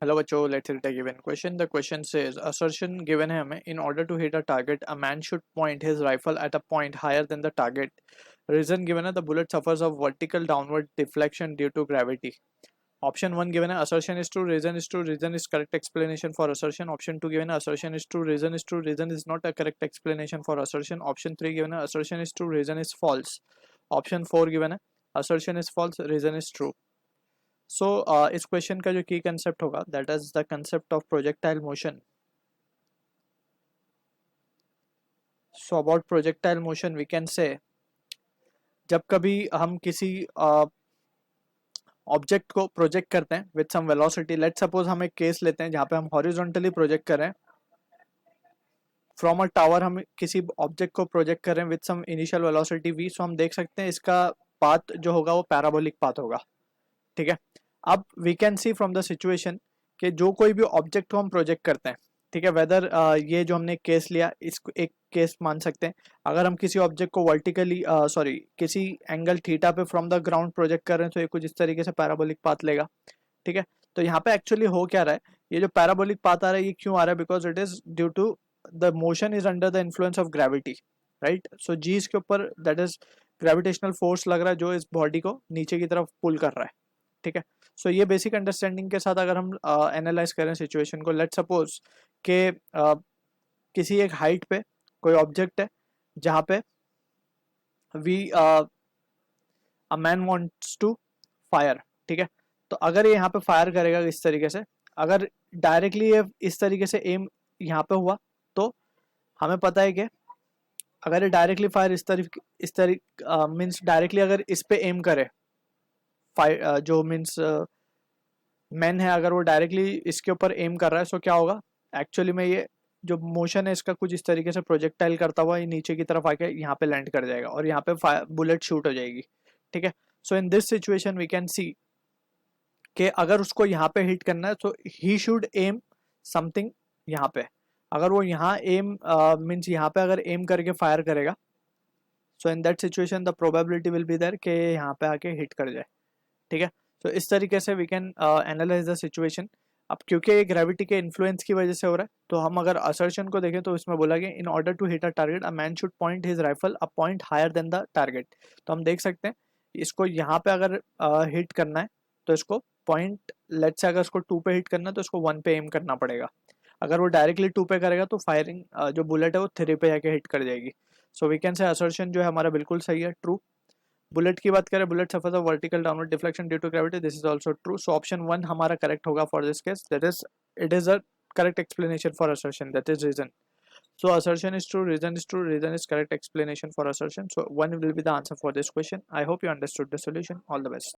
Hello बच्चों, let's read a given question. The question says assertion given है हमें. In order to hit a target a man should point his rifle at a point higher than the target. Reason given है the bullet suffers of vertical downward deflection due to gravity. Option 1 given है assertion is true, reason is correct explanation for assertion. Option 2 given है assertion is true, reason is not a correct explanation for assertion. Option 3 given है assertion is true, reason is false. Option 4 given है assertion is false, reason is true. So इस क्वेश्चन का जो की concept होगा that is the concept of projectile motion. So about projectile motion we can say जब कभी हम किसी ऑब्जेक्ट को प्रोजेक्ट करते हैं with some velocity. Let suppose हम एक केस लेते हैं जहाँ पे हम हॉरिजॉन्टली प्रोजेक्ट कर रहे हैं फ्रॉम अ टावर. हम किसी ऑब्जेक्ट को प्रोजेक्ट कर रहे हैं with some initial velocity v. So हम देख सकते हैं इसका पाथ जो होगा वो पैराबोलिक पाथ होगा. ठीक है. अब we can see from the situation कि जो कोई भी ऑब्जेक्ट को हम प्रोजेक्ट करते हैं, ठीक है, वेदर ये जो हमने केस लिया इसको एक केस मान सकते हैं. अगर हम किसी ऑब्जेक्ट को वर्टिकली सॉरी किसी एंगल थीटा पे फ्रॉम द ग्राउंड प्रोजेक्ट कर रहे हैं तो ये कुछ इस तरीके से पैराबोलिक पाथ लेगा. ठीक है. तो यहाँ पे एक्चुअली हो क्या रहा है, ये जो पैराबोलिक पाथ आ रहा है ये क्यों आ रहा है? Because it is due to the motion is under the influence of gravity. Right. So g इसके ऊपर दैट इज ग्रेविटेशनल फोर्स लग रहा है जो इस बॉडी को नीचे की तरफ पुल कर रहा है. ठीक है. सो ये बेसिक अंडरस्टैंडिंग के साथ अगर हम एनालाइज करें सिचुएशन को, लेट सपोज के किसी एक हाइट पे कोई ऑब्जेक्ट है जहाँ पे we a man wants to fire. ठीक है. तो अगर ये यहाँ पे फायर करेगा इस तरीके से, अगर डायरेक्टली ये इस तरीके से एम यहाँ पे हुआ तो हमें पता है कि अगर ये डायरेक्टली फायर इस तरीके मीन्स डायरेक्टली अगर इस पे एम करे फायर जो मीन्स मैन है, अगर वो डायरेक्टली इसके ऊपर एम कर रहा है, सो क्या होगा एक्चुअली में ये जो मोशन है इसका कुछ इस तरीके से प्रोजेक्टाइल करता हुआ ये नीचे की तरफ आके यहाँ पे लैंड कर जाएगा और यहाँ पे बुलेट शूट हो जाएगी. ठीक है. So in this situation we can see कि अगर उसको यहाँ पे हिट करना है तो ही शुड एम समथिंग यहाँ पे. अगर वो यहाँ एम मीन्स यहाँ पे अगर एम करके फायर करेगा, so in that situation the probability will be there कि यहाँ पे आके हिट कर जाए. ठीक है. तो इस तरीके से we can analyse the situation. अब क्योंकि ये ग्रेविटी के इन्फ्लुएंस की वजह से हो रहा है तो हम अगर असर्शन को देखें तो इसमें बोला गया in order to hit a target a man should point his rifle a point higher than the target. तो हम देख सकते हैं इसको यहाँ पे अगर हिट करना है तो इसको पॉइंट, लेट से अगर इसको 2 पे हिट करना है तो इसको 1 पे एम करना पड़ेगा. अगर वो डायरेक्टली 2 पे करेगा तो फायरिंग जो बुलेट है वो 3 पे जाके हिट कर जाएगी. So we can say assertion जो है हमारा बिल्कुल सही है, ट्रू. बुलेट की बात करें, bullet suffers of vertical downward deflection due to gravity. This is also true. So option 1 हमारा करेक्ट होगा for this case. That is it is a correct explanation for assertion, that is reason. So assertion is true, reason is correct explanation for assertion. So 1 will be the answer for this question. I hope you understood the solution. All the best.